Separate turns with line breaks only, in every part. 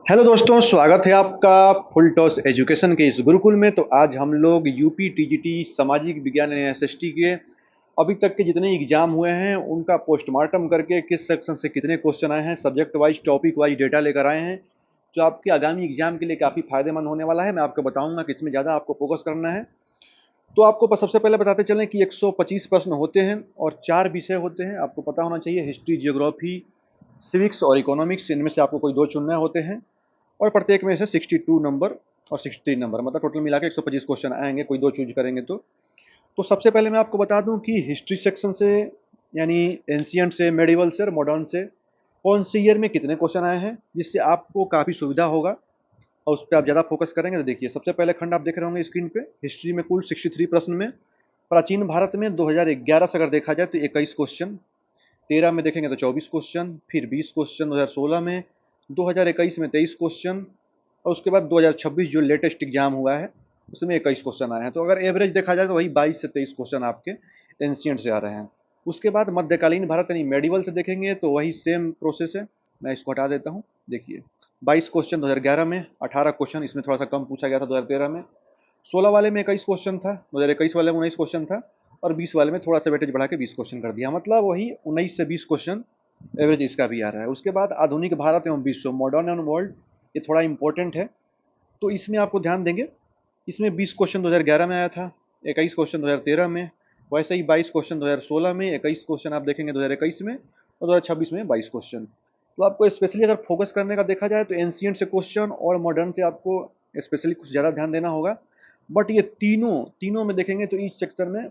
Hello दोस्तों, स्वागत है आपका फुल टॉस एजुकेशन के इस गुरुकुल में। तो आज हम लोग यूपी टीजीटी सामाजिक विज्ञान एंड एसएसटी के अभी तक के जितने एग्जाम हुए हैं उनका पोस्टमार्टम करके किस सेक्शन से कितने क्वेश्चन आए हैं, subject wise topic wise data लेकर आए हैं, जो आपके आगामी एग्जाम के लिए काफ़ी फायदेमंद होने वाला है। मैं आपको बताऊंगा कि इसमें ज़्यादा आपको फोकस करना है। तो आपको सबसे पहले बताते चलें कि 125 प्रश्न होते हैं और 4 विषय होते हैं। आपको पता होना चाहिए, हिस्ट्री, जियोग्राफी, सिविक्स और इकोनॉमिक्स। इनमें से आपको कोई 2 चुनने होते हैं और प्रत्येक में से 62 नंबर और 63 नंबर, मतलब टोटल मिला के 125 क्वेश्चन आएंगे, कोई 2 चूज करेंगे तो सबसे पहले मैं आपको बता दूं कि हिस्ट्री सेक्शन से, यानी एंशियंट से, मेडिवल से और मॉडर्न से कौन से ईयर में कितने क्वेश्चन आए हैं, जिससे आपको काफ़ी सुविधा होगा और उस पर आप ज़्यादा फोकस करेंगे। तो देखिए, सबसे पहले खंड आप देख रहे होंगे स्क्रीन पे। हिस्ट्री में कुल 63 प्रश्न में प्राचीन भारत में 2011 से अगर देखा जाए तो 21 क्वेश्चन, 13 में देखेंगे तो 24 क्वेश्चन, फिर 20 क्वेश्चन 2016 में, 2021 में 23 क्वेश्चन और उसके बाद 2026 जो लेटेस्ट एग्जाम हुआ है उसमें 21 क्वेश्चन आए हैं। तो अगर एवरेज देखा जाए तो वही 22 से 23 क्वेश्चन आपके एंशियंट से आ रहे हैं। उसके बाद मध्यकालीन भारत यानी मेडिवल से देखेंगे तो वही सेम प्रोसेस है। मैं इसको हटा देता हूँ। देखिए, 22 क्वेश्चन 2011 में, 18 क्वेश्चन, इसमें थोड़ा सा कम पूछा गया था 2013 में, 16 वाले में 21 क्वेश्चन था, 2021 वाले में 19 क्वेश्चन था और 20 वाले में थोड़ा सा वेटेज बढ़ा के 20 क्वेश्चन कर दिया, मतलब वही 19 से 20 क्वेश्चन एवरेज इसका भी आ रहा है। उसके बाद आधुनिक भारत एवं विश्व, मॉडर्न एंड वर्ल्ड, ये थोड़ा इंपॉर्टेंट है तो इसमें आपको ध्यान देंगे। इसमें 20 क्वेश्चन 2011 में आया था, 21 क्वेश्चन 2013 में, वैसे ही 22 क्वेश्चन 2016 में, 21 क्वेश्चन आप देखेंगे 2021 में और 2026 में 22 क्वेश्चन। तो आपको स्पेशली अगर फोकस करने का देखा जाए तो एंशियंट से क्वेश्चन और मॉडर्न से आपको स्पेशली कुछ ज़्यादा ध्यान देना होगा। बट ये तीनों तीनों में देखेंगे तो ईच सेक्टर में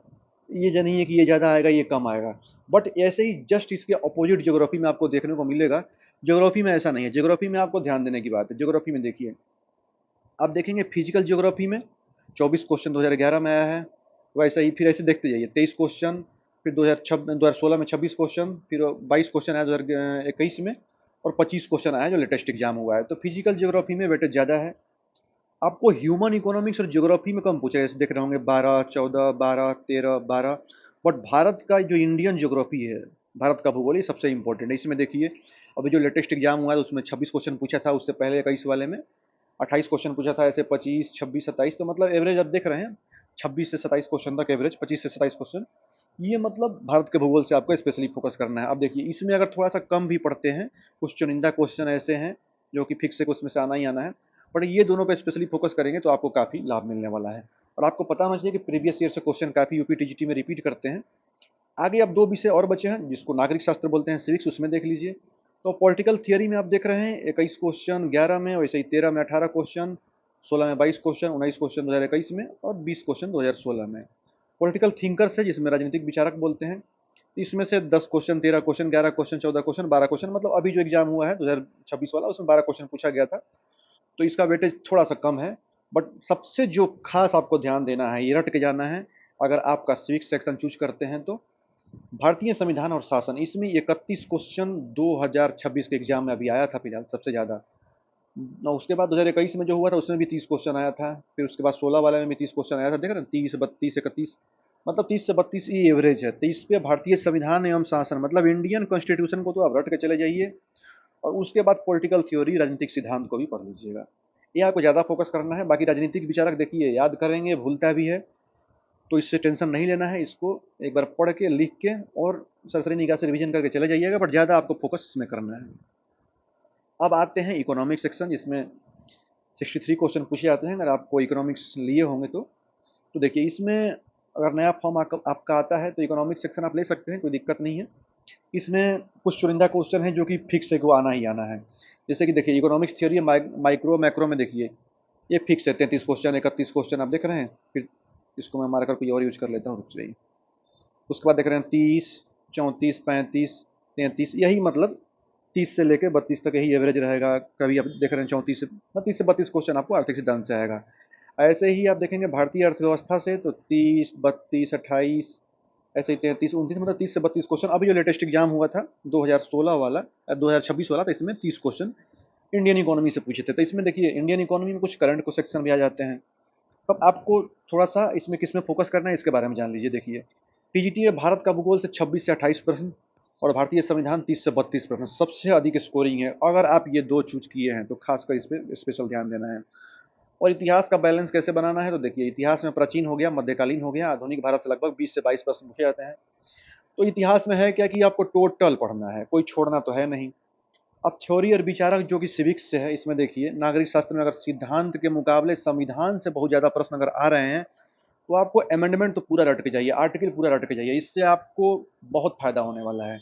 ये जो नहीं है कि ये ज़्यादा आएगा ये कम आएगा, बट ऐसे ही जस्ट इसके अपोजिट ज्योग्राफी में आपको देखने को मिलेगा। ज्योग्राफी में ऐसा नहीं है, ज्योग्राफी में आपको ध्यान देने की बात है। ज्योग्राफी में देखिए, आप देखेंगे फिजिकल ज्योग्राफी में 24 क्वेश्चन 2011 में आया है, वैसे ही फिर ऐसे देखते जाइए 23 क्वेश्चन, फिर 2016 में 26 क्वेश्चन, फिर 22 क्वेश्चन आया 2021 में और 25 क्वेश्चन आया जो लेटेस्ट एग्जाम हुआ है। तो फिजिकल ज्योग्राफी में वेटेज ज़्यादा है। आपको ह्यूमन इकोनॉमिक्स और ज्योग्राफी में कम पूछा, जैसे देख रहे होंगे 12, 14, 12, 13, 12। बट भारत का जो इंडियन ज्योग्राफी है, भारत का भूगोल, ये सबसे इंपॉर्टेंट है। इसमें देखिए, अभी जो लेटेस्ट एग्जाम हुआ है उसमें 26 क्वेश्चन पूछा था, उससे पहले 21 वाले में 28 क्वेश्चन पूछा था, ऐसे 25, 26, 27। तो मतलब एवरेज आप देख रहे हैं 26 से 27 क्वेश्चन तक एवरेज, 25 से 27 क्वेश्चन। ये मतलब भारत के भूगोल से आपको स्पेशली फोकस करना है। अब देखिए, इसमें अगर थोड़ा सा कम भी पढ़ते हैं, कुछ चुनिंदा क्वेश्चन ऐसे हैं जो कि फिक्स है, उसमें से आना ही आना है, बट ये दोनों पे स्पेशली फोकस करेंगे तो आपको काफ़ी लाभ मिलने वाला है। और आपको पता होना चाहिए कि प्रीवियस ईयर से क्वेश्चन काफ़ी यूपी टीजीटी में रिपीट करते हैं। आगे अब 2 विषय और बचे हैं जिसको नागरिक शास्त्र बोलते हैं, सिविक्स, उसमें देख लीजिए। तो पॉलिटिकल थियरी में आप देख रहे हैं 21 क्वेश्चन 11 में, वैसे ही 13 में 18 क्वेश्चन, 16 में 22 क्वेश्चन, 19 क्वेश्चन 2021 में और 20 क्वेश्चन 2016 में। पॉलिटिकल थिंकर्स है जिसमें राजनीतिक विचारक बोलते हैं, इसमें से 10 question, 13 question, 11 question, 14 question, 12 question, मतलब अभी जो एग्जाम हुआ है 2026 वाला उसमें 12 क्वेश्चन पूछा गया था। तो इसका वेटेज थोड़ा सा कम है। बट सबसे जो खास आपको ध्यान देना है, ये रट के जाना है अगर आपका सिविक्स सेक्शन चूज करते हैं तो, भारतीय संविधान और शासन, इसमें 31 क्वेश्चन 2026 के एग्जाम में अभी आया था फिलहाल सबसे ज़्यादा। उसके बाद 2021 में जो हुआ था उसमें भी 30 क्वेश्चन आया था, फिर उसके बाद 16 वाले में भी 30 क्वेश्चन आया था। देख रहे हैं 30, 32, 31, मतलब 30 से 32 ये एवरेज है। 23 पे भारतीय संविधान एवं शासन, मतलब इंडियन कॉन्स्टिट्यूशन को तो आप रट के चले जाइए और उसके बाद पॉलिटिकल थ्योरी, राजनीतिक सिद्धांत को भी पढ़ लीजिएगा। ये आपको ज़्यादा फोकस करना है। बाकी राजनीतिक विचारक देखिए, याद करेंगे, भूलता भी है, तो इससे टेंशन नहीं लेना है। इसको एक बार पढ़ के, लिख के और सरसरी निगाह से रिवीजन करके चले जाइएगा, बट ज़्यादा आपको फोकस इसमें करना है। अब आते हैं इकोनॉमिक सेक्शन, जिसमें 63 क्वेश्चन पूछे जाते हैं अगर आपको इकोनॉमिक्स लिए होंगे तो देखिए, इसमें अगर नया फॉर्म आपका आता है तो इकोनॉमिक सेक्शन आप ले सकते हैं, कोई दिक्कत नहीं है। इसमें कुछ चुनिंदा क्वेश्चन है जो कि फिक्स है, को आना ही आना है। जैसे कि देखिए, इकोनॉमिक्स थियरी माइक्रो मैक्रो में देखिए, ये फिक्स है, 33 क्वेश्चन, 31 क्वेश्चन आप देख रहे हैं। फिर इसको मैं मार्कर कोई और यूज कर लेता हूँ, रुक जाइए। उसके बाद देख रहे हैं 30, 34, 35, 33, यही मतलब 30 से लेकर 32 तक यही एवरेज रहेगा। कभी आप देख रहे हैं 34 से 30 से 32 क्वेश्चन आपको आर्थिक सिद्धांत से आएगा। ऐसे ही आप देखेंगे भारतीय अर्थव्यवस्था से तो 30, 32, 28, ऐसे ही 33, 29, मतलब 30 से 32 क्वेश्चन। अभी जो लेटेस्ट एग्जाम हुआ था 2016 वाला, 2026 वाला, तो इसमें 30 क्वेश्चन इंडियन इकोनॉमी से पूछे थे। तो इसमें देखिए, इंडियन इकोनॉमी में कुछ करंट को सेक्शन भी आ जाते हैं। अब आपको थोड़ा सा इसमें किस में फोकस करना है इसके बारे में जान लीजिए। देखिए, टीजीटी में भारत का भूगोल से 26 से 28 प्रश्न, और भारतीय संविधान 30 से 32% सबसे अधिक स्कोरिंग है। अगर आप ये 2 चूज़ किए हैं तो खासकर इस पे स्पेशल ध्यान देना है। और इतिहास का बैलेंस कैसे बनाना है, तो देखिए इतिहास में प्राचीन हो गया, मध्यकालीन हो गया, आधुनिक भारत से लगभग 20 से 22 प्रश्न पूछे जाते हैं। तो इतिहास में है क्या कि आपको टोटल पढ़ना है, कोई छोड़ना तो है नहीं। अब थ्योरी और विचारक जो कि सिविक्स से है, इसमें देखिए नागरिक शास्त्र में अगर सिद्धांत के मुकाबले संविधान से बहुत ज़्यादा प्रश्न अगर आ रहे हैं, तो आपको अमेंडमेंट तो पूरा रट के जाइए, आर्टिकल पूरा रट के जाइए, इससे आपको बहुत फ़ायदा होने वाला है।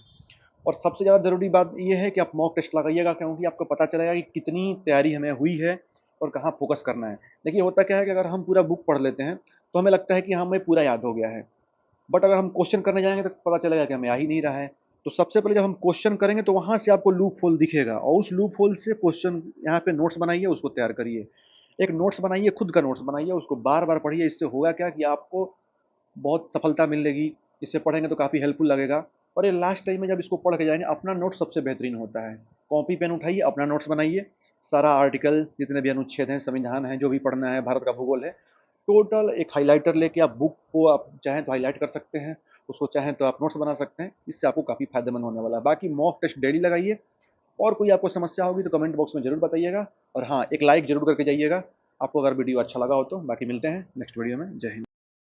और सबसे ज़्यादा ज़रूरी बात ये है कि आप मॉक टेस्ट लगाइएगा, क्योंकि आपको पता चलेगा कि कितनी तैयारी हमें हुई है और कहाँ फ़ोकस करना है। देखिए होता क्या है कि अगर हम पूरा बुक पढ़ लेते हैं, तो हमें लगता है कि हमें पूरा याद हो गया है। बट अगर हम क्वेश्चन करने जाएँगे तो पता चलेगा कि हमें आ ही नहीं रहा है। तो सबसे पहले जब हम क्वेश्चन करेंगे तो वहाँ से आपको लूप होल दिखेगा और उस लूप होल से क्वेश्चन यहाँ पे नोट्स बनाइए, उसको तैयार करिए। एक नोट्स बनाइए, खुद का नोट्स बनाइए, उसको बार-बार पढ़िए, इससे होगा क्या कि आपको बहुत सफलता मिलेगी। इससे पढ़ेंगे तो काफ़ी हेल्पफुल लगेगा। और ये लास्ट टाइम में जब इसको पढ़ के जाएँगे, अपना नोट्स सबसे बेहतरीन होता है। कॉपी पेन उठाइए, अपना नोट्स बनाइए, सारा आर्टिकल जितने भी अनुच्छेद हैं, संविधान है, जो भी पढ़ना है, भारत का भूगोल है, टोटल एक हाइलाइटर लेके आप बुक को आप चाहें तो हाइलाइट कर सकते हैं, उसको चाहें तो आप नोट्स बना सकते हैं। इससे आपको काफ़ी फ़ायदेमंद होने वाला है। बाकी मॉक टेस्ट डेली लगाइए और कोई आपको समस्या होगी तो कमेंट बॉक्स में ज़रूर बताइएगा और हाँ, एक लाइक ज़रूर करके जाइएगा, आपको अगर वीडियो अच्छा लगा हो तो। बाकी मिलते हैं नेक्स्ट वीडियो में। जय हिंद।